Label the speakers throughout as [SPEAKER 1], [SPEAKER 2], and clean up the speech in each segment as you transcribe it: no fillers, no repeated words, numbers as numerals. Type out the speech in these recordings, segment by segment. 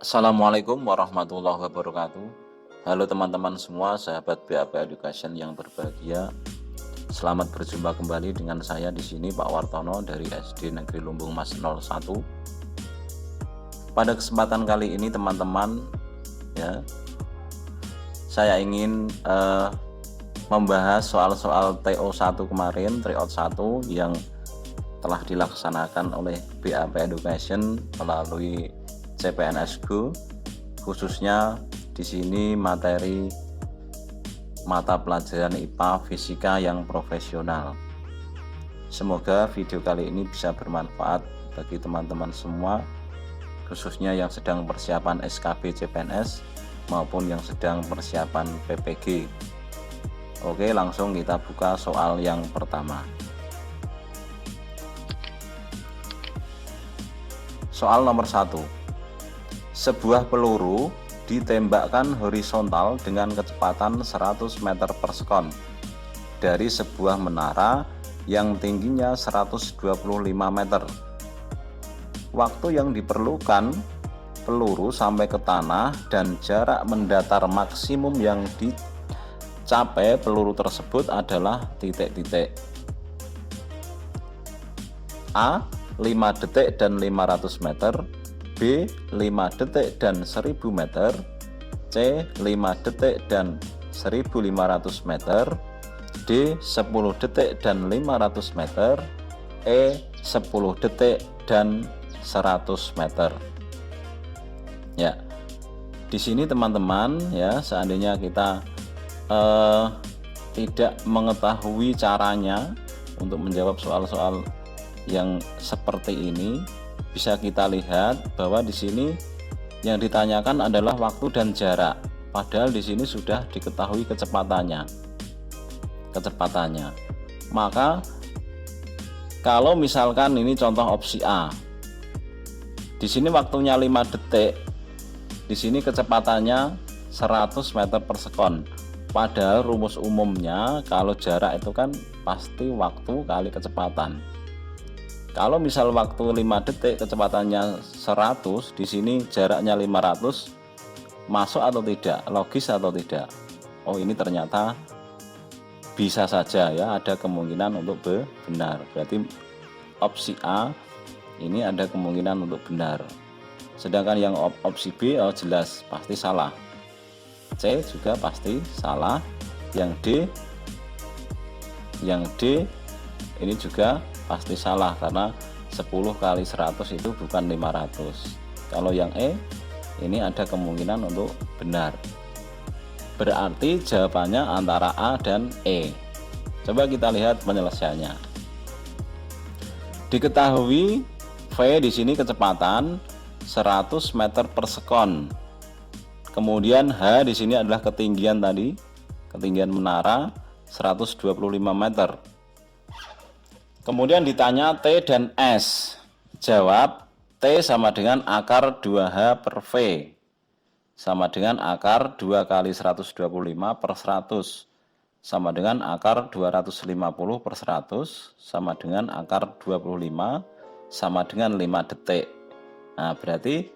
[SPEAKER 1] Assalamualaikum warahmatullahi wabarakatuh. Halo teman-teman semua, sahabat BAP Education yang berbahagia. Selamat berjumpa kembali dengan saya di sini Pak Wartono dari SD Negeri Lumbung Mas 01. Pada kesempatan kali ini teman-teman, ya, saya ingin membahas soal-soal TO1 kemarin, tryout 1 yang telah dilaksanakan oleh BAP Education melalui CPNS Go, khususnya di sini materi mata pelajaran IPA Fisika yang profesional. Semoga video kali ini bisa bermanfaat bagi teman-teman semua, khususnya yang sedang persiapan SKB CPNS maupun yang sedang persiapan PPG. Oke, langsung kita buka soal yang pertama. Soal nomor 1. Sebuah peluru ditembakkan horizontal dengan kecepatan 100 meter per sekon dari sebuah menara yang tingginya 125 meter. Waktu yang diperlukan peluru sampai ke tanah dan jarak mendatar maksimum yang dicapai peluru tersebut adalah titik-titik. A. 5 detik dan 500 meter, B. 5 detik dan 1000 meter, C. 5 detik dan 1500 meter, D. 10 detik dan 500 meter, E. 10 detik dan 100 meter. Ya, di sini teman-teman, ya, seandainya kita tidak mengetahui caranya untuk menjawab soal-soal yang seperti ini, bisa kita lihat bahwa di sini yang ditanyakan adalah waktu dan jarak, padahal di sini sudah diketahui kecepatannya. Maka kalau misalkan ini contoh opsi A, di sini waktunya 5 detik, di sini kecepatannya 100 meter per sekon, padahal rumus umumnya kalau jarak itu kan pasti waktu kali kecepatan. Kalau misal waktu 5 detik kecepatannya 100, di sini jaraknya 500, masuk atau tidak? Logis atau tidak? Oh, ini ternyata bisa saja, ya, ada kemungkinan untuk benar. Berarti opsi A ini ada kemungkinan untuk benar. Sedangkan yang opsi B, oh jelas pasti salah. C juga pasti salah. Yang D ini juga pasti salah karena 10 kali 100 itu bukan 500. Kalau yang E ini ada kemungkinan untuk benar. Berarti jawabannya antara A dan E. Coba kita lihat penyelesaiannya. Diketahui V di sini kecepatan 100 meter per sekon. Kemudian H di sini adalah ketinggian tadi, ketinggian menara 125 meter. Kemudian ditanya T dan S. Jawab, T sama dengan akar 2H per V. Sama dengan akar 2 kali 125 per 100. Sama dengan akar 250 per 100. Sama dengan akar 25. Sama dengan 5 detik. Nah, berarti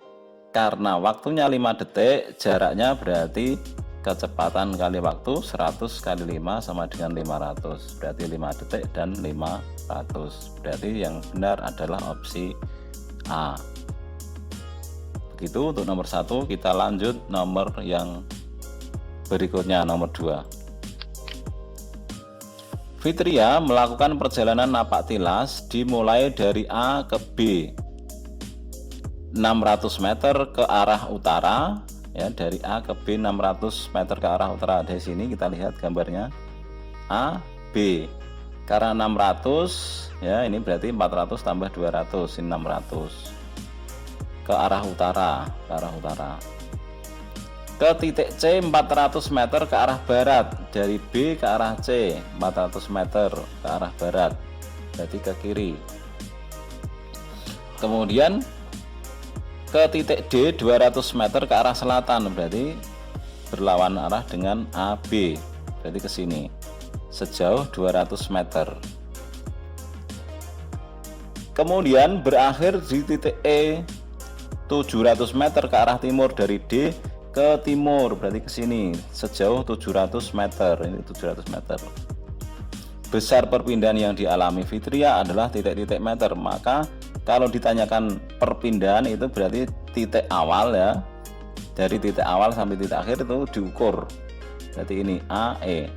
[SPEAKER 1] karena waktunya 5 detik, jaraknya berarti kecepatan kali waktu 100 kali 5 sama dengan 500. Berarti 5 detik dan 500. Berarti yang benar adalah opsi A. Begitu untuk nomor 1. Kita lanjut nomor yang berikutnya, nomor 2. Fitria melakukan perjalanan napak tilas dimulai dari A ke B 600 meter ke arah utara, ya, dari A ke B 600 meter ke arah utara. Di sini kita lihat gambarnya A, B. Karena 600, ya, ini berarti 400 tambah 200, ini 600. Ke arah utara, Ke titik C 400 meter ke arah barat, dari B ke arah C 400 meter ke arah barat, berarti ke kiri. Kemudian ke titik D 200 meter ke arah selatan, berarti berlawan arah dengan AB, berarti ke sini sejauh 200 meter. Kemudian berakhir di titik E 700 meter ke arah timur dari D ke timur, berarti ke sini sejauh 700 meter. Ini 700 meter. Besar perpindahan yang dialami Fitria adalah titik-titik meter. Maka kalau ditanyakan perpindahan itu berarti titik awal ya, dari titik awal sampai titik akhir itu diukur. Berarti ini A, E.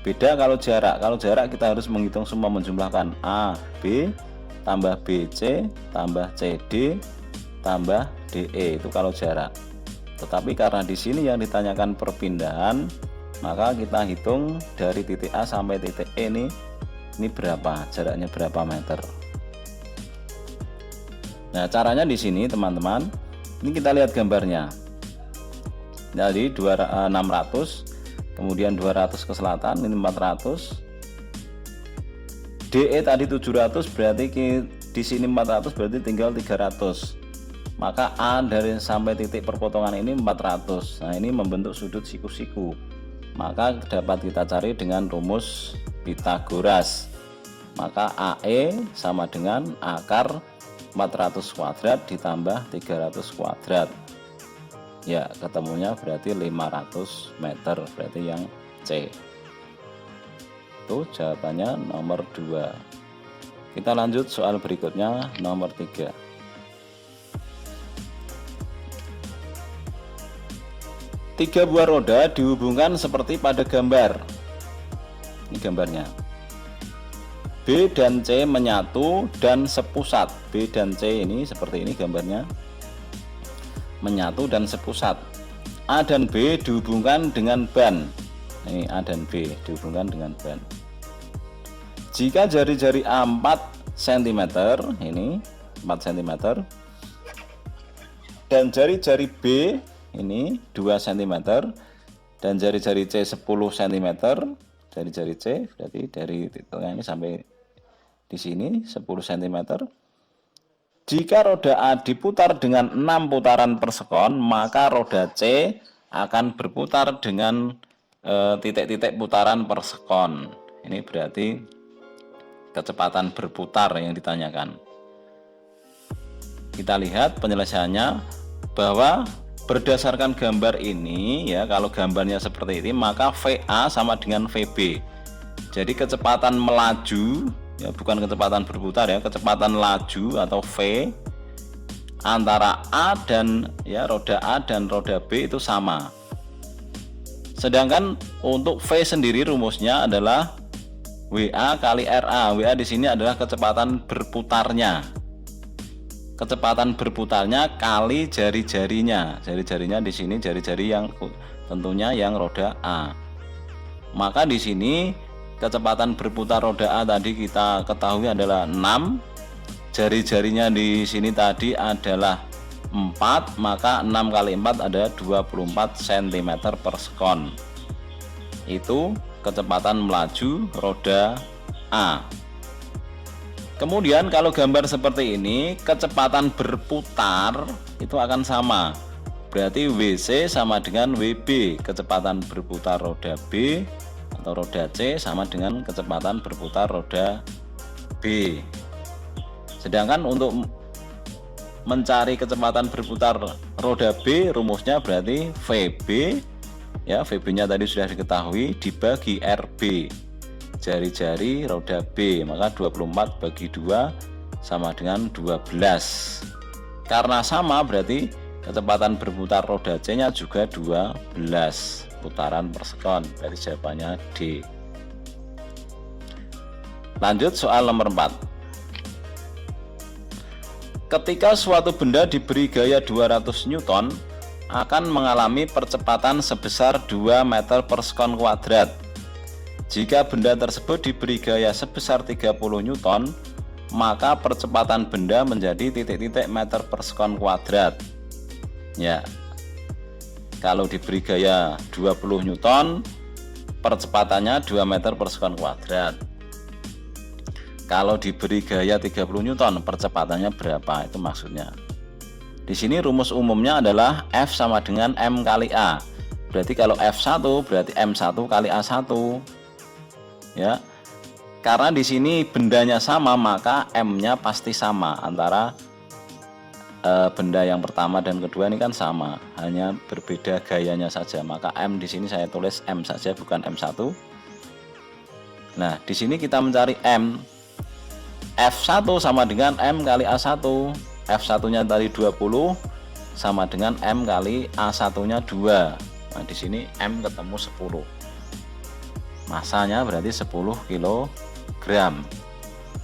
[SPEAKER 1] Beda kalau jarak. Kalau jarak kita harus menghitung semua, menjumlahkan A, B, tambah BC, tambah CD, tambah DE. Itu kalau jarak. Tetapi karena di sini yang ditanyakan perpindahan, maka kita hitung dari titik A sampai titik E ini berapa, jaraknya berapa meter. Nah, caranya di sini teman-teman, ini kita lihat gambarnya. Jadi 600, kemudian 200 ke selatan, ini 400. DE tadi 700, berarti di sini 400, berarti tinggal 300. Maka A dari sampai titik perpotongan ini 400. Nah, ini membentuk sudut siku-siku. Maka dapat kita cari dengan rumus Pythagoras. Maka AE sama dengan akar 400 kuadrat ditambah 300 kuadrat. Ya, ketemunya berarti 500 meter, berarti yang C. Itu jawabannya nomor 2. Kita lanjut soal berikutnya, nomor 3. Tiga buah roda dihubungkan seperti pada gambar. Ini gambarnya. B dan C menyatu dan sepusat. B dan C ini seperti ini gambarnya. Menyatu dan sepusat. A dan B dihubungkan dengan ban. Ini A dan B dihubungkan dengan ban. Jika jari-jari A 4 cm, ini 4 cm, dan jari-jari B ini 2 cm, dan jari-jari C 10 cm, jari-jari C berarti dari titiknya ini sampai di sini 10 cm. Jika roda A diputar dengan 6 putaran per sekon, maka roda C akan berputar dengan titik-titik putaran per sekon. Ini berarti kecepatan berputar yang ditanyakan. Kita lihat penyelesaiannya bahwa berdasarkan gambar ini ya, kalau gambarnya seperti ini maka VA sama dengan VB. Jadi kecepatan melaju ya, bukan kecepatan berputar ya, kecepatan laju atau V antara A dan ya roda A dan roda B itu sama. Sedangkan untuk V sendiri rumusnya adalah WA kali RA. WA di sini adalah kecepatan berputarnya. Kecepatan berputarnya kali jari-jarinya. Jari-jarinya di sini jari-jari yang tentunya yang roda A. Maka di sini kecepatan berputar roda A tadi kita ketahui adalah 6. Jari-jarinya di sini tadi adalah 4, maka 6 kali 4 ada 24 cm per sekon. Itu kecepatan melaju roda A. Kemudian kalau gambar seperti ini, kecepatan berputar itu akan sama. Berarti WC sama dengan WB, kecepatan berputar roda B atau roda C sama dengan kecepatan berputar roda B. Sedangkan untuk mencari kecepatan berputar roda B, rumusnya berarti VB ya, VB-nya tadi sudah diketahui dibagi RB. Jari-jari roda B, maka 24 bagi 2 sama dengan 12. Karena sama berarti kecepatan berputar roda C nya juga 12 putaran per sekon. Berarti jawabannya D. Lanjut soal nomor 4. Ketika suatu benda diberi gaya 200 Newton akan mengalami percepatan sebesar 2 meter per sekon kuadrat. Jika benda tersebut diberi gaya sebesar 30 Newton, maka percepatan benda menjadi titik-titik meter per sekon kuadrat. Ya, kalau diberi gaya 20 Newton, percepatannya 2 meter per sekon kuadrat. Kalau diberi gaya 30 Newton, percepatannya berapa? Itu maksudnya. Di sini rumus umumnya adalah F sama dengan M kali A. Berarti kalau F1 berarti M1 kali A1. Ya, karena di sini bendanya sama maka M-nya pasti sama antara benda yang pertama dan kedua ini kan sama, hanya berbeda gayanya saja. Maka M di sini saya tulis M saja, bukan M1. Nah, di sini kita mencari M. F1 sama dengan M kali A1. F1-nya tadi 20 sama dengan M kali A1-nya 2. Nah, di sini M ketemu 10. Masanya berarti 10 kg.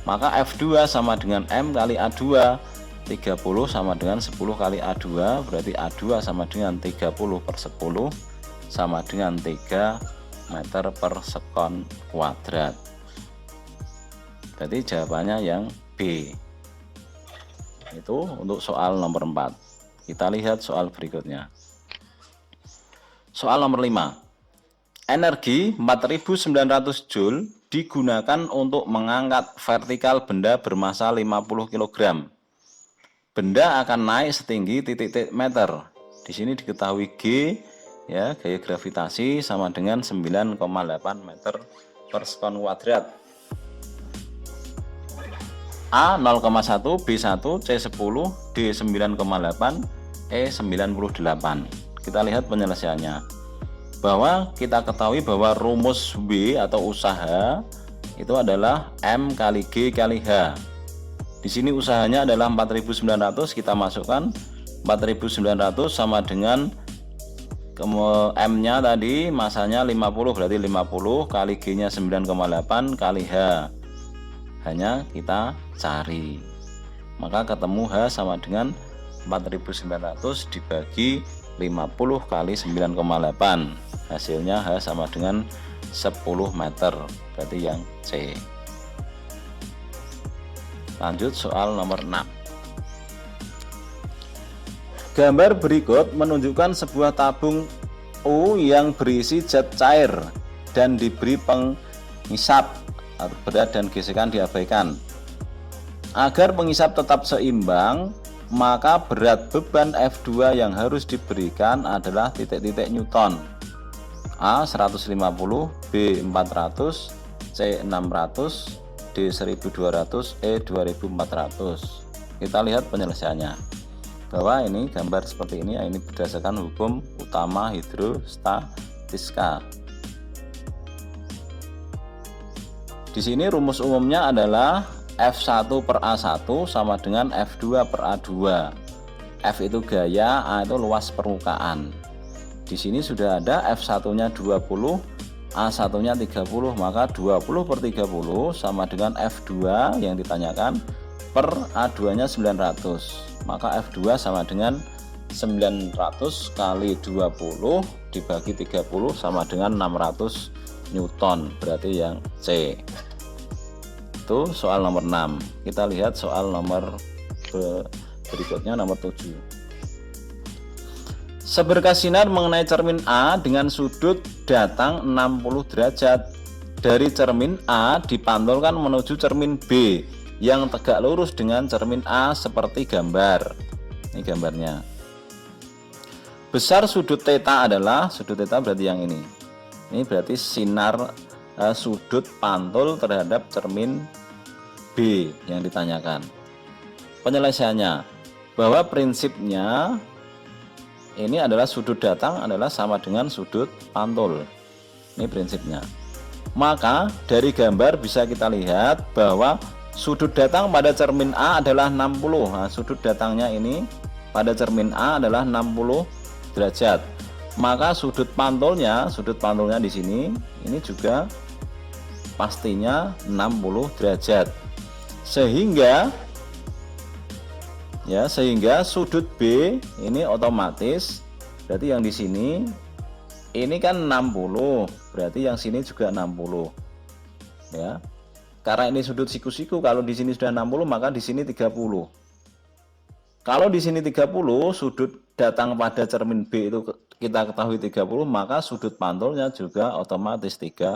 [SPEAKER 1] Maka F2 sama dengan M kali A2. 30 sama dengan 10 kali A2, berarti A2 sama dengan 30 per 10 sama dengan 3 meter per sekon kuadrat. Berarti jawabannya yang B. Itu untuk soal nomor 4. Kita lihat soal berikutnya. Soal nomor 5. Energi 4900 Joule digunakan untuk mengangkat vertikal benda bermassa 50 kg. Benda akan naik setinggi titik meter. Di sini diketahui G, ya, gaya gravitasi sama dengan 9,8 meter per sekon kuadrat. A 0,1, B1, C10, D 9,8, E 98. Kita lihat penyelesaiannya. Bahwa kita ketahui bahwa rumus W atau usaha itu adalah M kali G kali H. Di sini usahanya adalah 4900, kita masukkan 4900 sama dengan M-nya tadi masanya 50, berarti 50 kali G-nya 9,8 kali H. Hanya kita cari. Maka ketemu H sama dengan 4900 dibagi 50 kali 9,8. Hasilnya H sama dengan 10 meter. Berarti yang C. Lanjut soal nomor 6. Gambar berikut menunjukkan sebuah tabung U yang berisi zat cair dan diberi pengisap. Berat dan gesekan diabaikan. Agar pengisap tetap seimbang, maka berat beban F2 yang harus diberikan adalah titik-titik Newton. A 150, B 400, C 600, D 1200, E 2400. Kita lihat penyelesaiannya. Bahwa ini gambar seperti ini berdasarkan hukum utama hidrostatika. Di sini rumus umumnya adalah F1 per A1 sama dengan F2 per A2. F itu gaya, A itu luas permukaan. Di sini sudah ada F1-nya 20, A1-nya 30, maka 20 per 30 sama dengan F2 yang ditanyakan per A2-nya 900. Maka F2 sama dengan 900 kali 20 dibagi 30 sama dengan 600 Newton, berarti yang C. Itu soal nomor 6. Kita lihat soal nomor berikutnya, nomor 7. Seberkas sinar mengenai cermin A dengan sudut datang 60 derajat. Dari cermin A dipantulkan menuju cermin B yang tegak lurus dengan cermin A seperti gambar. Ini gambarnya. Besar sudut theta adalah, sudut theta berarti yang ini. Ini berarti sinar sudut pantul terhadap cermin B yang ditanyakan. Penyelesaiannya bahwa prinsipnya ini adalah sudut datang adalah sama dengan sudut pantul. Ini prinsipnya. Maka dari gambar bisa kita lihat bahwa sudut datang pada cermin A adalah 60. Nah, sudut datangnya ini pada cermin A adalah 60 derajat. Maka sudut pantulnya di sini ini juga pastinya 60 derajat. Sehingga sudut B ini otomatis berarti yang di sini ini kan 60, berarti yang sini juga 60. Ya. Karena ini sudut siku-siku, kalau di sini sudah 60 maka di sini 30. Kalau di sini 30, sudut datang pada cermin B itu kita ketahui 30, maka sudut pantulnya juga otomatis 30.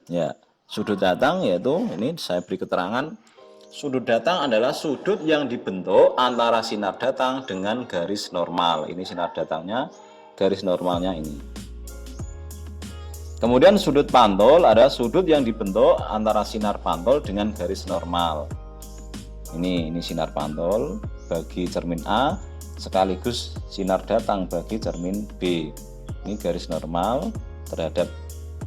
[SPEAKER 1] Ya, sudut datang yaitu ini saya beri keterangan. Sudut datang adalah sudut yang dibentuk antara sinar datang dengan garis normal. Ini sinar datangnya, garis normalnya ini. Kemudian sudut pantul adalah sudut yang dibentuk antara sinar pantul dengan garis normal. Ini sinar pantul bagi cermin A sekaligus sinar datang bagi cermin B. Ini garis normal terhadap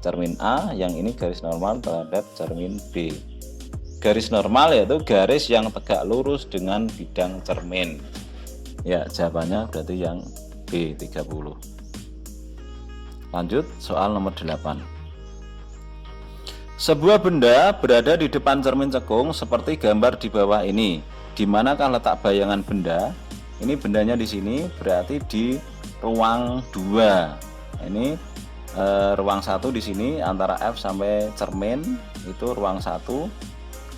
[SPEAKER 1] cermin A, yang ini garis normal terhadap cermin B. Garis normal yaitu garis yang tegak lurus dengan bidang cermin. Ya, jawabannya berarti yang B, 30. Lanjut soal nomor 8. Sebuah benda berada di depan cermin cekung seperti gambar di bawah ini. Di manakah letak bayangan benda? Ini bendanya di sini, berarti di ruang 2. Ini ruang 1 di sini antara F sampai cermin itu ruang 1.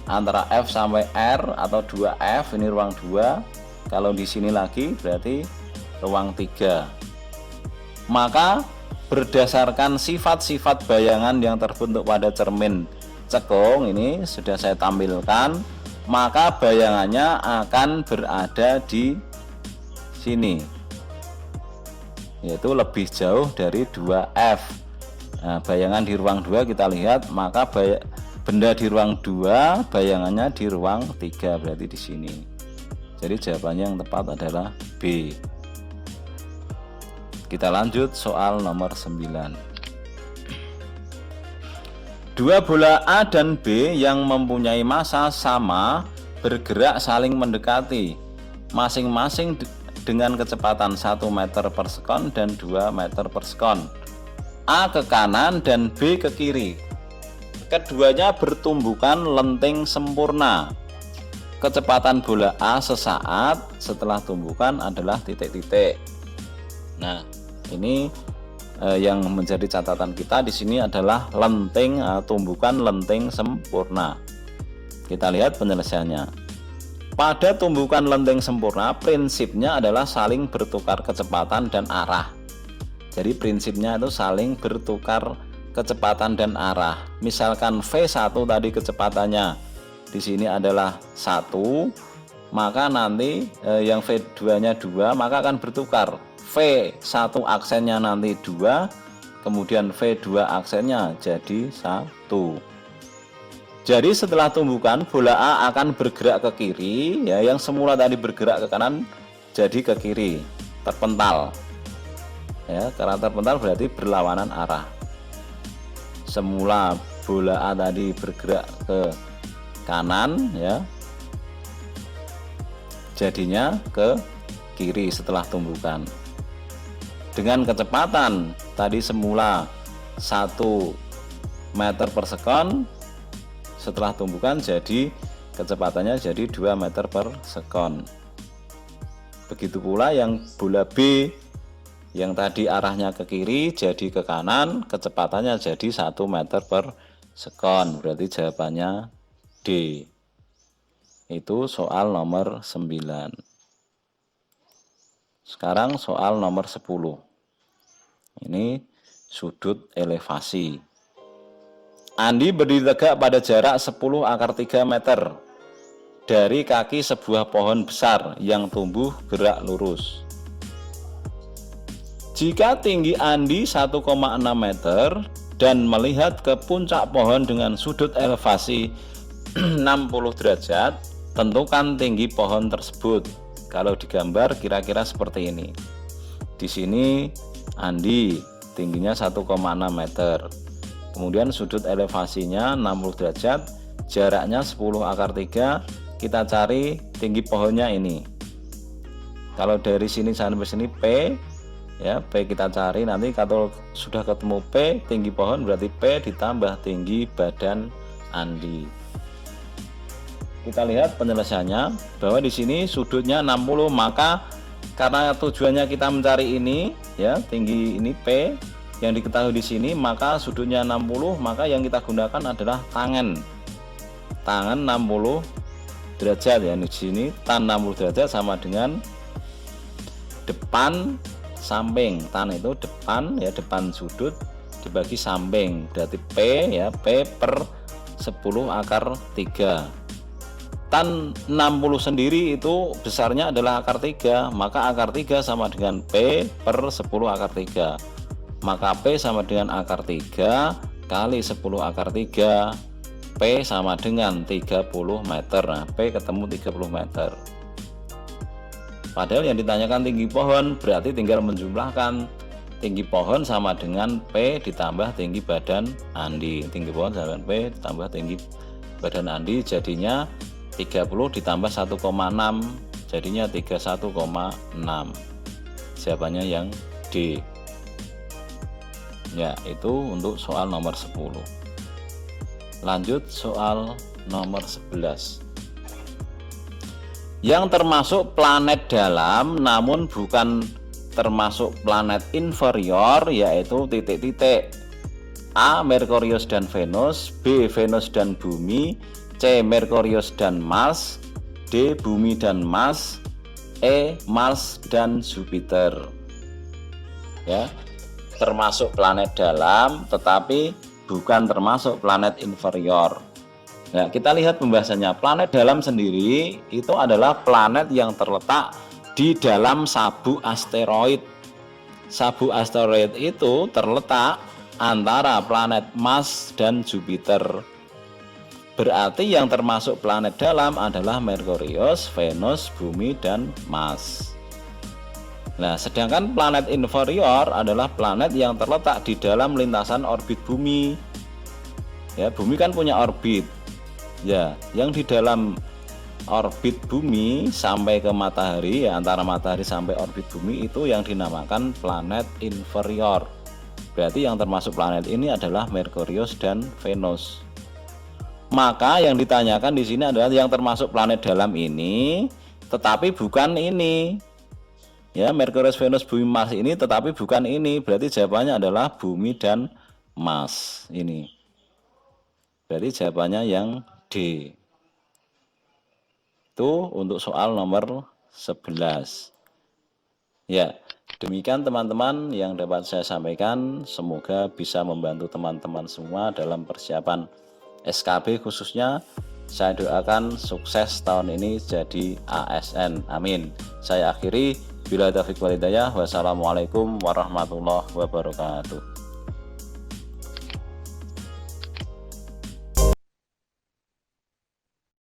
[SPEAKER 1] Antara F sampai R atau 2F ini ruang 2. Kalau di sini lagi berarti ruang 3. Maka berdasarkan sifat-sifat bayangan yang terbentuk pada cermin cekung, ini sudah saya tampilkan, maka bayangannya akan berada di sini, yaitu lebih jauh dari 2F. Nah, bayangan di ruang 2 kita lihat, maka benda di ruang 2 bayangannya di ruang 3, berarti di sini. Jadi jawabannya yang tepat adalah B. Kita lanjut soal nomor 9. Dua bola A dan B yang mempunyai massa sama bergerak saling mendekati, masing-masing dengan kecepatan 1 meter per sekon dan 2 meter per sekon. A ke kanan dan B ke kiri. Keduanya bertumbukan lenting sempurna. Kecepatan bola A sesaat setelah tumbukan adalah titik-titik. Nah, ini yang menjadi catatan kita di sini adalah lenting, tumbukan lenting sempurna. Kita lihat penyelesaiannya. Pada tumbukan lenting sempurna, prinsipnya adalah saling bertukar kecepatan dan arah. Jadi prinsipnya itu saling bertukar kecepatan dan arah. Misalkan V1 tadi kecepatannya di sini adalah 1, maka nanti yang V2-nya 2, maka akan bertukar. V1 aksennya nanti 2, kemudian V2 aksennya jadi 1. Jadi setelah tumbukan, bola A akan bergerak ke kiri, ya, yang semula tadi bergerak ke kanan jadi ke kiri, terpental. Ya, karena terpental berarti berlawanan arah. Semula bola A tadi bergerak ke kanan, ya, jadinya ke kiri setelah tumbukan. Dengan kecepatan tadi semula 1 meter per sekon, setelah tumbukan jadi kecepatannya jadi 2 meter per sekon. Begitu pula yang bola B yang tadi arahnya ke kiri jadi ke kanan, kecepatannya jadi 1 meter per sekon. Berarti jawabannya D. Itu soal nomor 9. Sekarang soal nomor 10. Ini sudut elevasi. Andi berdiri tegak pada jarak 10⁻³ meter dari kaki sebuah pohon besar yang tumbuh gerak lurus. Jika tinggi Andi 1,6 meter dan melihat ke puncak pohon dengan sudut elevasi 60 derajat, tentukan tinggi pohon tersebut. Kalau digambar kira-kira seperti ini. Di sini Andi tingginya 1,6 meter. Kemudian sudut elevasinya 60 derajat, jaraknya 10⁻³, kita cari tinggi pohonnya ini. Kalau dari sini sampai sini P, ya, P kita cari, nanti kalau sudah ketemu P, tinggi pohon berarti P ditambah tinggi badan Andi. Kita lihat penyelesaiannya bahwa di sini sudutnya 60, maka karena tujuannya kita mencari ini, ya, tinggi ini P yang diketahui di sini, maka sudutnya 60, maka yang kita gunakan adalah tangan 60 derajat, ya. Di sini tan 60 derajat sama dengan depan samping. Tan itu depan, ya, depan sudut dibagi samping, berarti P, ya, P per 10⁻³. Tan 60 sendiri itu besarnya adalah akar 3, maka akar 3 sama dengan P per 10⁻³. Maka P sama dengan akar 3 kali 10⁻³ P sama dengan 30 meter. Nah, P ketemu 30 meter. Padahal yang ditanyakan tinggi pohon, berarti tinggal menjumlahkan tinggi pohon sama dengan P ditambah tinggi badan Andi. Tinggi pohon sama dengan P ditambah tinggi badan Andi, jadinya 30 ditambah 1,6, jadinya 31,6. Jawabannya yang D. Ya, itu untuk soal nomor 10. Lanjut soal nomor 11. Yang termasuk planet dalam namun bukan termasuk planet inferior, yaitu titik-titik: A. Merkurius dan Venus, B. Venus dan Bumi, C. Merkurius dan Mars, D. Bumi dan Mars, E. Mars dan Jupiter. Ya, termasuk planet dalam tetapi bukan termasuk planet inferior. Nah, kita lihat pembahasannya. Planet dalam sendiri itu adalah planet yang terletak di dalam sabuk asteroid. Sabuk asteroid itu terletak antara planet Mars dan Jupiter. Berarti yang termasuk planet dalam adalah Merkurius, Venus, Bumi, dan Mars. Nah, sedangkan planet inferior adalah planet yang terletak di dalam lintasan orbit Bumi. Ya, Bumi kan punya orbit. Ya, yang di dalam orbit Bumi sampai ke matahari, ya, antara matahari sampai orbit Bumi itu yang dinamakan planet inferior. Berarti yang termasuk planet ini adalah Merkurius dan Venus. Maka yang ditanyakan di sini adalah yang termasuk planet dalam ini, tetapi bukan ini. Ya, Merkurius, Venus, Bumi, Mars ini, tetapi bukan ini. Berarti jawabannya adalah Bumi dan Mars ini. Berarti jawabannya yang D. Itu untuk soal nomor 11. Ya, demikian teman-teman yang dapat saya sampaikan. Semoga bisa membantu teman-teman semua dalam persiapan SKB khususnya. Saya doakan sukses tahun ini jadi ASN. Amin. Saya akhiri. Bila taufiq wal hidayah. Wassalamualaikum warahmatullahi wabarakatuh.